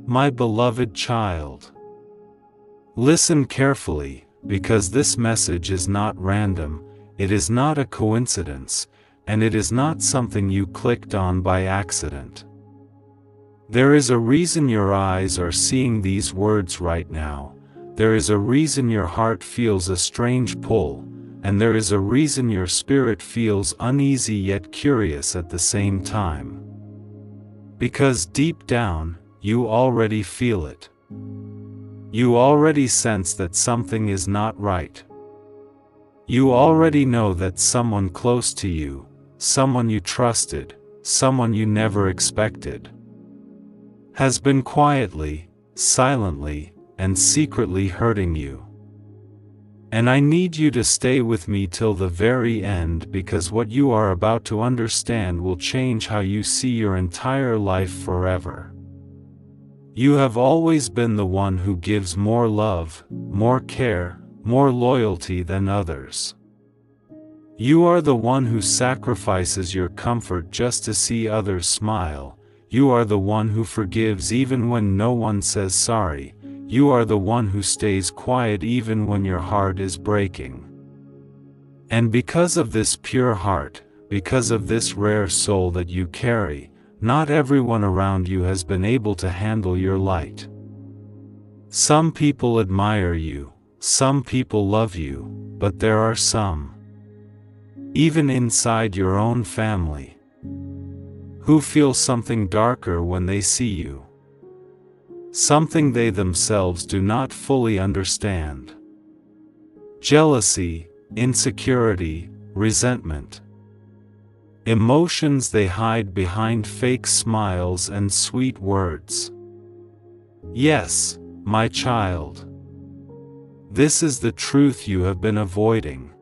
My beloved child. Listen carefully, because this message is not random, it is not a coincidence, and it is not something you clicked on by accident. There is a reason your eyes are seeing these words right now, there is a reason your heart feels a strange pull, and there is a reason your spirit feels uneasy yet curious at the same time. Because deep down, you already feel it. You already sense that something is not right. You already know that someone close to you, someone you trusted, someone you never expected, has been quietly, silently, and secretly hurting you. And I need you to stay with me till the very end, because what you are about to understand will change how you see your entire life forever. You have always been the one who gives more love, more care, more loyalty than others. You are the one who sacrifices your comfort just to see others smile. You are the one who forgives even when no one says sorry. You are the one who stays quiet even when your heart is breaking. And because of this pure heart, because of this rare soul that you carry, not everyone around you has been able to handle your light. Some people admire you, some people love you, but there are some, even inside your own family, who feel something darker when they see you. Something they themselves do not fully understand. Jealousy, insecurity, resentment. Emotions they hide behind fake smiles and sweet words. Yes, my child. This is the truth you have been avoiding.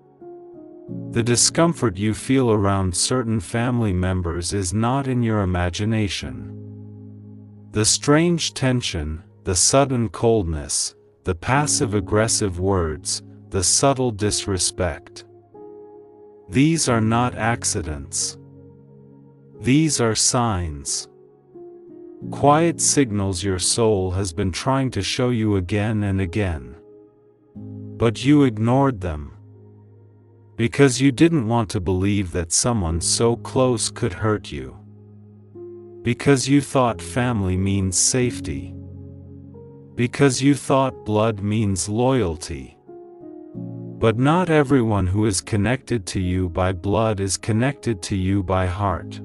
The discomfort you feel around certain family members is not in your imagination. The strange tension, the sudden coldness, the passive-aggressive words, the subtle disrespect. These are not accidents. These are signs. Quiet signals your soul has been trying to show you again and again. But you ignored them. Because you didn't want to believe that someone so close could hurt you. Because you thought family means safety. Because you thought blood means loyalty. But not everyone who is connected to you by blood is connected to you by heart.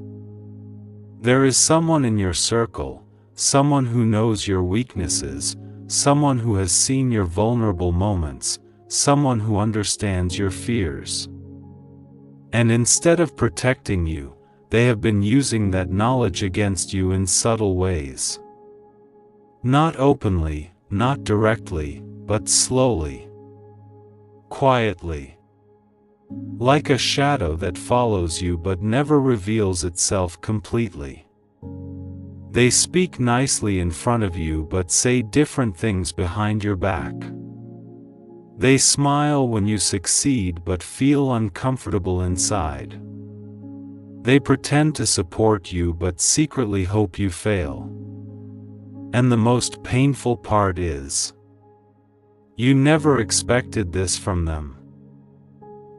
There is someone in your circle, someone who knows your weaknesses, someone who has seen your vulnerable moments, someone who understands your fears. And instead of protecting you, they have been using that knowledge against you in subtle ways. Not openly, not directly, but slowly. Quietly. Like a shadow that follows you but never reveals itself completely. They speak nicely in front of you but say different things behind your back. They smile when you succeed but feel uncomfortable inside. They pretend to support you but secretly hope you fail. And the most painful part is, you never expected this from them.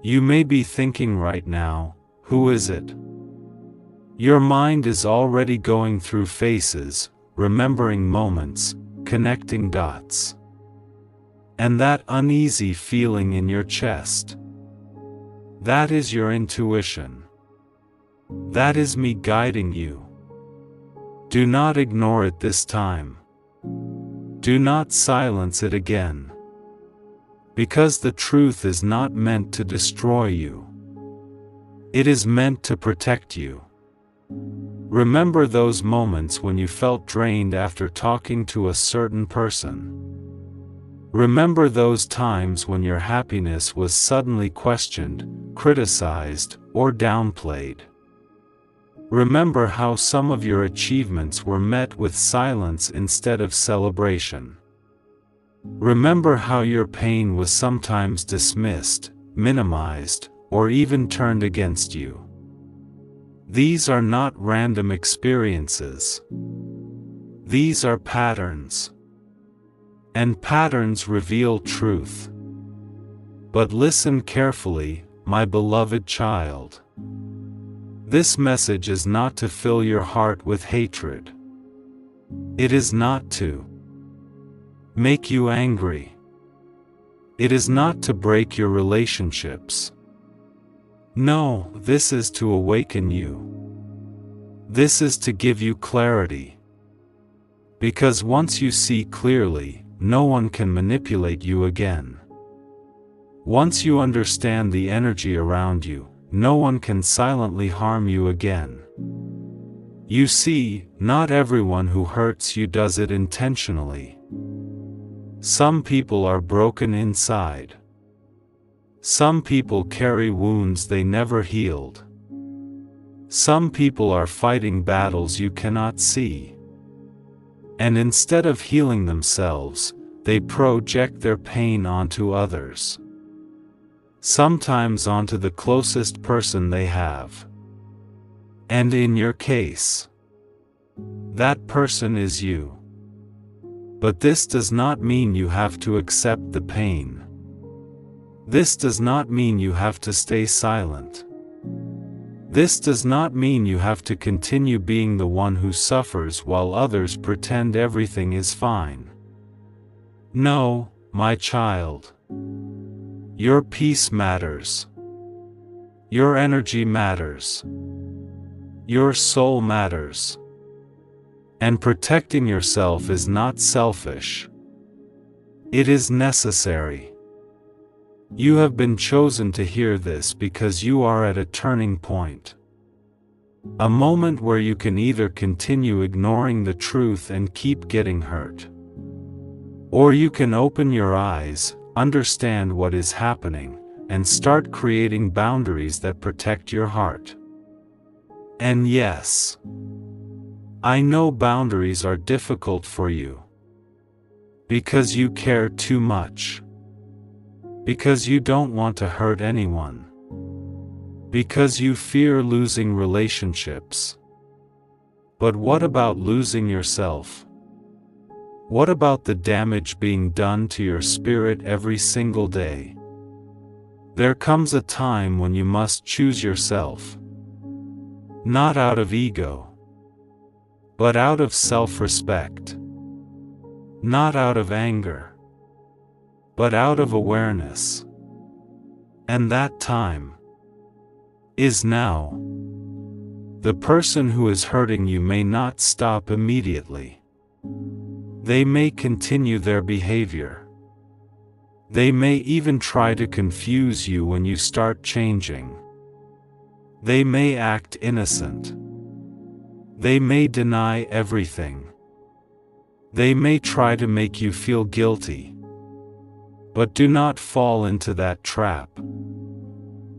You may be thinking right now, who is it? Your mind is already going through faces, remembering moments, connecting dots. And that uneasy feeling in your chest. That is your intuition. That is me guiding you. Do not ignore it this time. Do not silence it again. Because the truth is not meant to destroy you. It is meant to protect you. Remember those moments when you felt drained after talking to a certain person. Remember those times when your happiness was suddenly questioned, criticized, or downplayed. Remember how some of your achievements were met with silence instead of celebration. Remember how your pain was sometimes dismissed, minimized, or even turned against you. These are not random experiences. These are patterns. And patterns reveal truth. But listen carefully, my beloved child. This message is not to fill your heart with hatred. It is not to make you angry. It is not to break your relationships. No, this is to awaken you. This is to give you clarity. Because once you see clearly, no one can manipulate you again. Once you understand the energy around you, no one can silently harm you again. You see, not everyone who hurts you does it intentionally. Some people are broken inside. Some people carry wounds they never healed. Some people are fighting battles you cannot see. And instead of healing themselves, they project their pain onto others. Sometimes onto the closest person they have. And in your case, that person is you. But this does not mean you have to accept the pain. This does not mean you have to stay silent. This does not mean you have to continue being the one who suffers while others pretend everything is fine. No, my child. Your peace matters. Your energy matters. Your soul matters. And protecting yourself is not selfish. It is necessary. You have been chosen to hear this because you are at a turning point. A moment where you can either continue ignoring the truth and keep getting hurt. Or you can open your eyes, understand what is happening, and start creating boundaries that protect your heart. And yes, I know boundaries are difficult for you. Because you care too much. Because you don't want to hurt anyone. Because you fear losing relationships. But what about losing yourself? What about the damage being done to your spirit every single day? There comes a time when you must choose yourself. Not out of ego, but out of self-respect. Not out of anger, but out of awareness. And that time is now. The person who is hurting you may not stop immediately. They may continue their behavior. They may even try to confuse you when you start changing. They may act innocent. They may deny everything. They may try to make you feel guilty. But do not fall into that trap.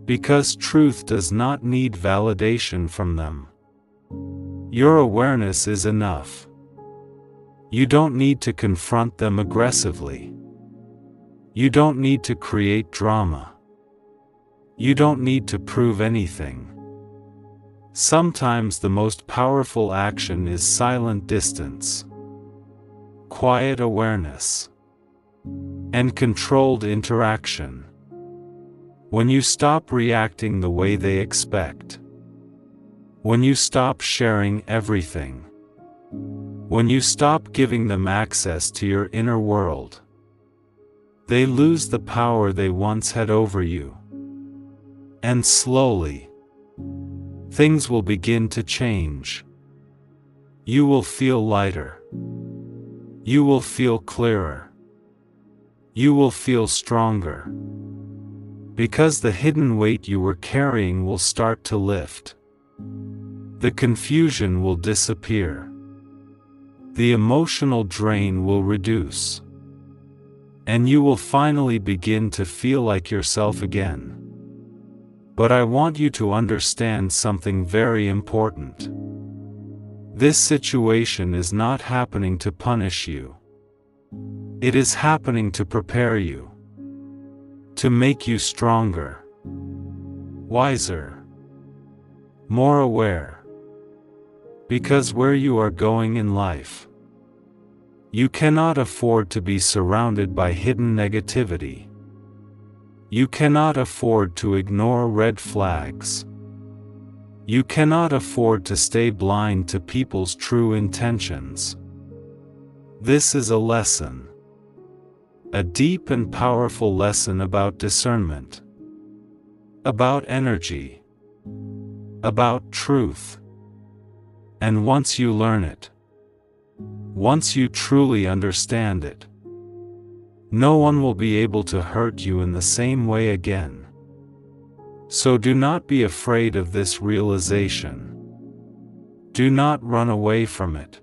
Because truth does not need validation from them. Your awareness is enough. You don't need to confront them aggressively. You don't need to create drama. You don't need to prove anything. Sometimes the most powerful action is silent distance, quiet awareness, and controlled interaction. When you stop reacting the way they expect. When you stop sharing everything. When you stop giving them access to your inner world. They lose the power they once had over you. And slowly, things will begin to change. You will feel lighter. You will feel clearer. You will feel stronger. Because the hidden weight you were carrying will start to lift. The confusion will disappear. The emotional drain will reduce. And you will finally begin to feel like yourself again. But I want you to understand something very important. This situation is not happening to punish you. It is happening to prepare you. To make you stronger. Wiser. More aware. Because where you are going in life You cannot afford to be surrounded by hidden negativity. You cannot afford to ignore red flags. You cannot afford to stay blind to people's true intentions. This is a lesson. A deep and powerful lesson about discernment. About energy. About truth. And once you learn it, once you truly understand it, no one will be able to hurt you in the same way again. So do not be afraid of this realization. Do not run away from it.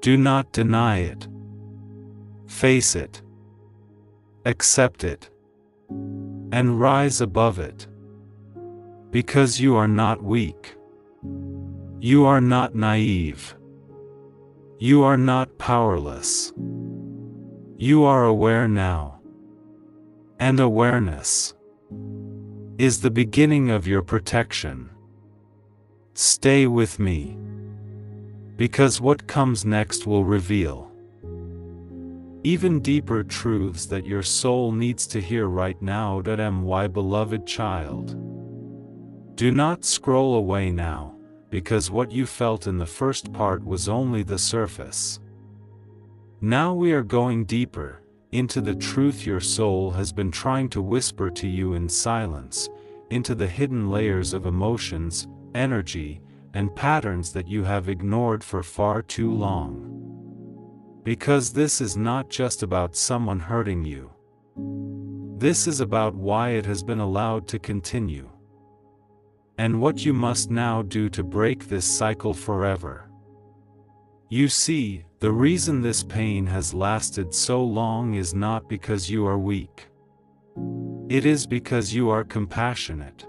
Do not deny it. Face it. Accept it. And rise above it. Because you are not weak. You are not naive. You are not powerless. You are aware now. And awareness is the beginning of your protection. Stay with me, because what comes next will reveal even deeper truths that your soul needs to hear right now. My beloved child, do not scroll away now, because what you felt in the first part was only the surface. Now we are going deeper into the truth your soul has been trying to whisper to you in silence, into the hidden layers of emotions, energy, and patterns that you have ignored for far too long. Because this is not just about someone hurting you. This is about why it has been allowed to continue. And what you must now do to break this cycle forever. You see, the reason this pain has lasted so long is not because you are weak. It is because you are compassionate.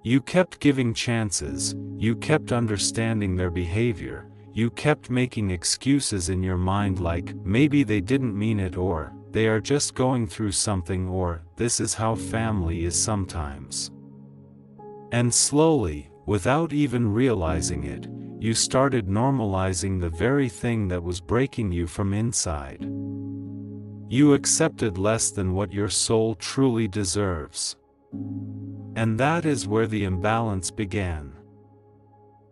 You kept giving chances, you kept understanding their behavior, you kept making excuses in your mind like, maybe they didn't mean it, or, they are just going through something, or, this is how family is sometimes. And slowly, without even realizing it, you started normalizing the very thing that was breaking you from inside. You accepted less than what your soul truly deserves. And that is where the imbalance began.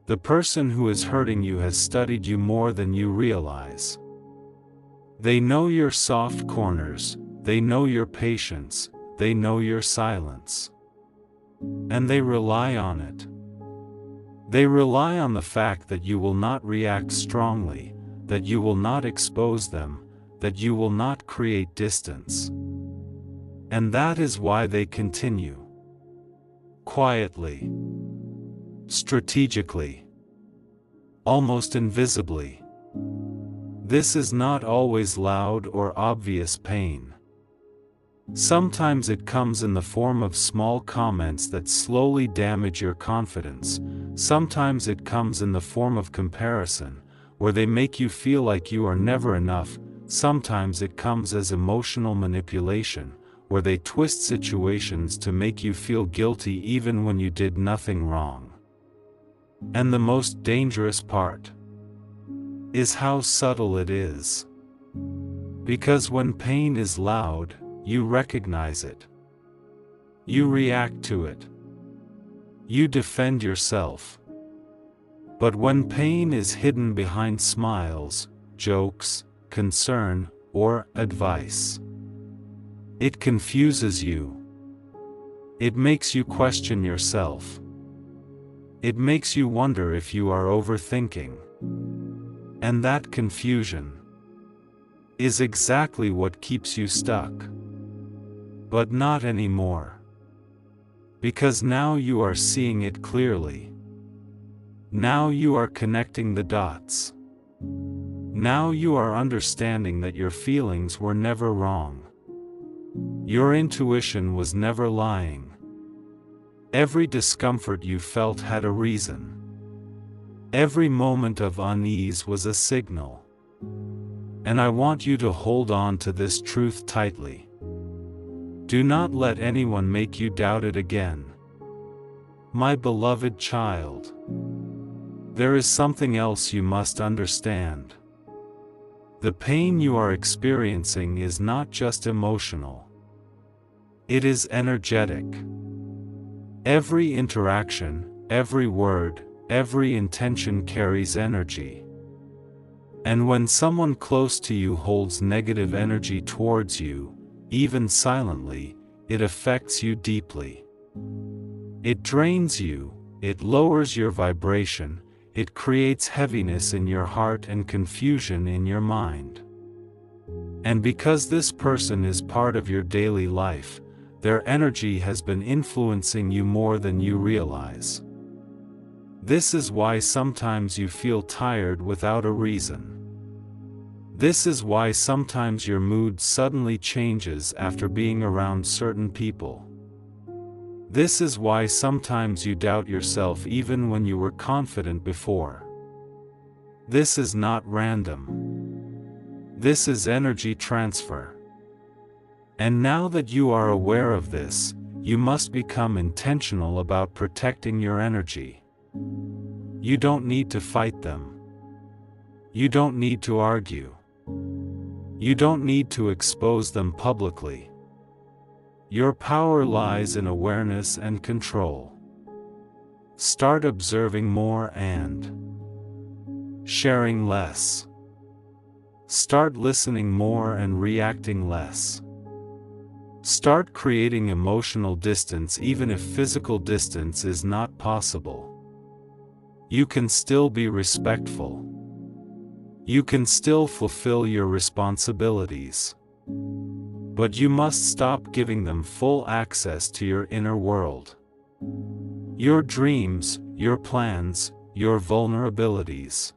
The person who is hurting you has studied you more than you realize. They know your soft corners, they know your patience, they know your silence. And they rely on it. They rely on the fact that you will not react strongly, that you will not expose them, that you will not create distance. And that is why they continue. Quietly. Strategically. Almost invisibly. This is not always loud or obvious pain. Sometimes it comes in the form of small comments that slowly damage your confidence. Sometimes it comes in the form of comparison, where they make you feel like you are never enough. Sometimes it comes as emotional manipulation, where they twist situations to make you feel guilty even when you did nothing wrong. And the most dangerous part is how subtle it is. Because when pain is loud, you recognize it. You react to it. You defend yourself. But when pain is hidden behind smiles, jokes, concern, or advice, it confuses you. It makes you question yourself. It makes you wonder if you are overthinking. And that confusion is exactly what keeps you stuck. But not anymore. Because now you are seeing it clearly. Now you are connecting the dots. Now you are understanding that your feelings were never wrong. Your intuition was never lying. Every discomfort you felt had a reason. Every moment of unease was a signal. And I want you to hold on to this truth tightly. Do not let anyone make you doubt it again. My beloved child, there is something else you must understand. The pain you are experiencing is not just emotional. It is energetic. Every interaction, every word, every intention carries energy. And when someone close to you holds negative energy towards you, even silently, it affects you deeply. It drains you, it lowers your vibration, it creates heaviness in your heart and confusion in your mind. And because this person is part of your daily life, their energy has been influencing you more than you realize. This is why sometimes you feel tired without a reason. This is why sometimes your mood suddenly changes after being around certain people. This is why sometimes you doubt yourself even when you were confident before. This is not random. This is energy transfer. And now that you are aware of this, you must become intentional about protecting your energy. You don't need to fight them. You don't need to argue. You don't need to expose them publicly. Your power lies in awareness and control. Start observing more and sharing less. Start listening more and reacting less. Start creating emotional distance even if physical distance is not possible. You can still be respectful. You can still fulfill your responsibilities. But you must stop giving them full access to your inner world. Your dreams, your plans, your vulnerabilities.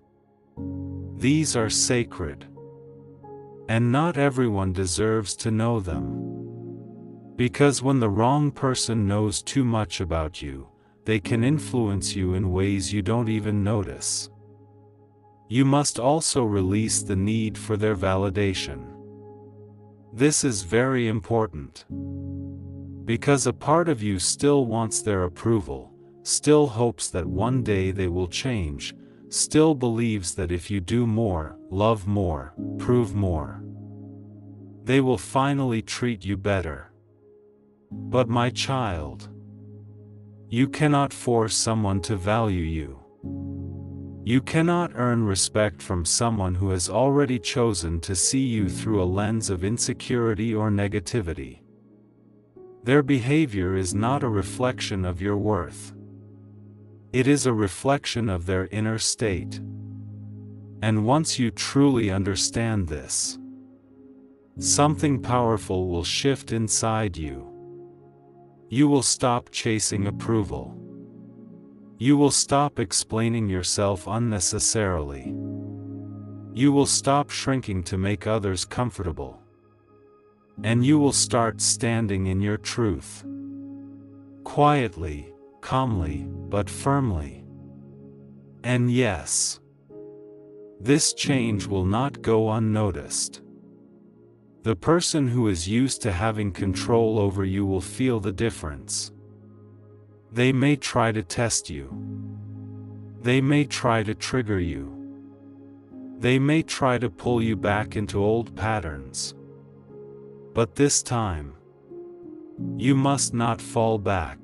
These are sacred. And not everyone deserves to know them. Because when the wrong person knows too much about you, they can influence you in ways you don't even notice. You must also release the need for their validation. This is very important. Because a part of you still wants their approval, still hopes that one day they will change, still believes that if you do more, love more, prove more, they will finally treat you better. But my child, you cannot force someone to value you. You cannot earn respect from someone who has already chosen to see you through a lens of insecurity or negativity. Their behavior is not a reflection of your worth. It is a reflection of their inner state. And once you truly understand this, something powerful will shift inside you. You will stop chasing approval. You will stop explaining yourself unnecessarily. You will stop shrinking to make others comfortable. And you will start standing in your truth. Quietly, calmly, but firmly. And yes, this change will not go unnoticed. The person who is used to having control over you will feel the difference. They may try to test you. They may try to trigger you. They may try to pull you back into old patterns. But this time, you must not fall back.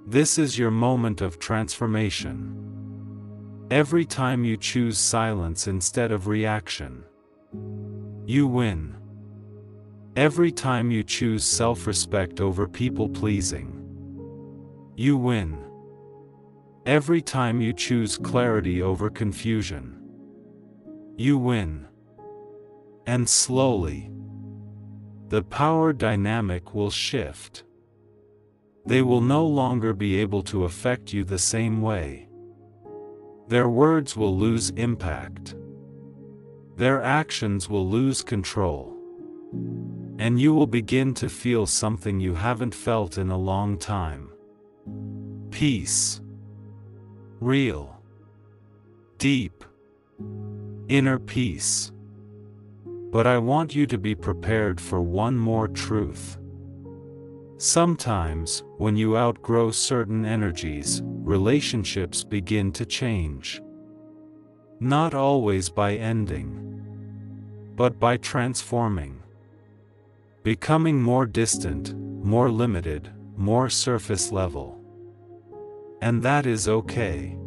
This is your moment of transformation. Every time you choose silence instead of reaction, you win. Every time you choose self-respect over people-pleasing, you win. Every time you choose clarity over confusion, you win. And slowly, the power dynamic will shift. They will no longer be able to affect you the same way. Their words will lose impact. Their actions will lose control. And you will begin to feel something you haven't felt in a long time. Peace. Real. Deep. Inner peace. But I want you to be prepared for one more truth. Sometimes, when you outgrow certain energies, relationships begin to change. Not always by ending. but by transforming. Becoming more distant, more limited, more surface level. And that is okay.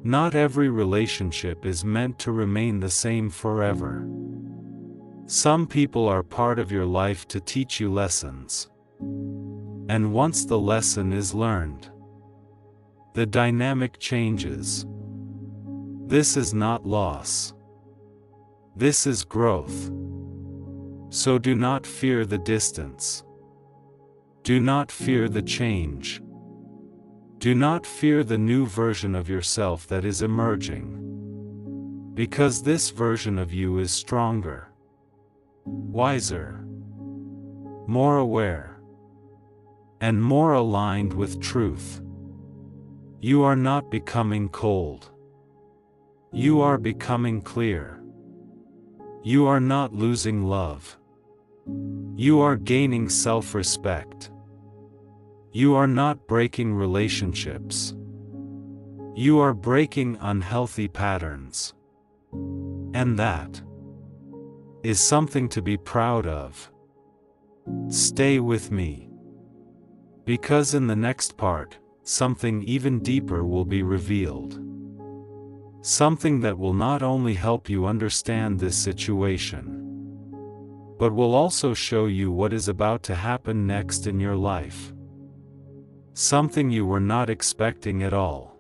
Not every relationship is meant to remain the same forever. Some people are part of your life to teach you lessons. And once the lesson is learned, the dynamic changes. This is not loss. This is growth. So do not fear the distance. Do not fear the change. Do not fear the new version of yourself that is emerging. Because this version of you is stronger, wiser, more aware, and more aligned with truth. You are not becoming cold. You are becoming clear. You are not losing love. You are gaining self-respect. You are not breaking relationships. You are breaking unhealthy patterns. And that is something to be proud of. Stay with me. Because in the next part, something even deeper will be revealed. Something that will not only help you understand this situation, but will also show you what is about to happen next in your life. Something you were not expecting at all.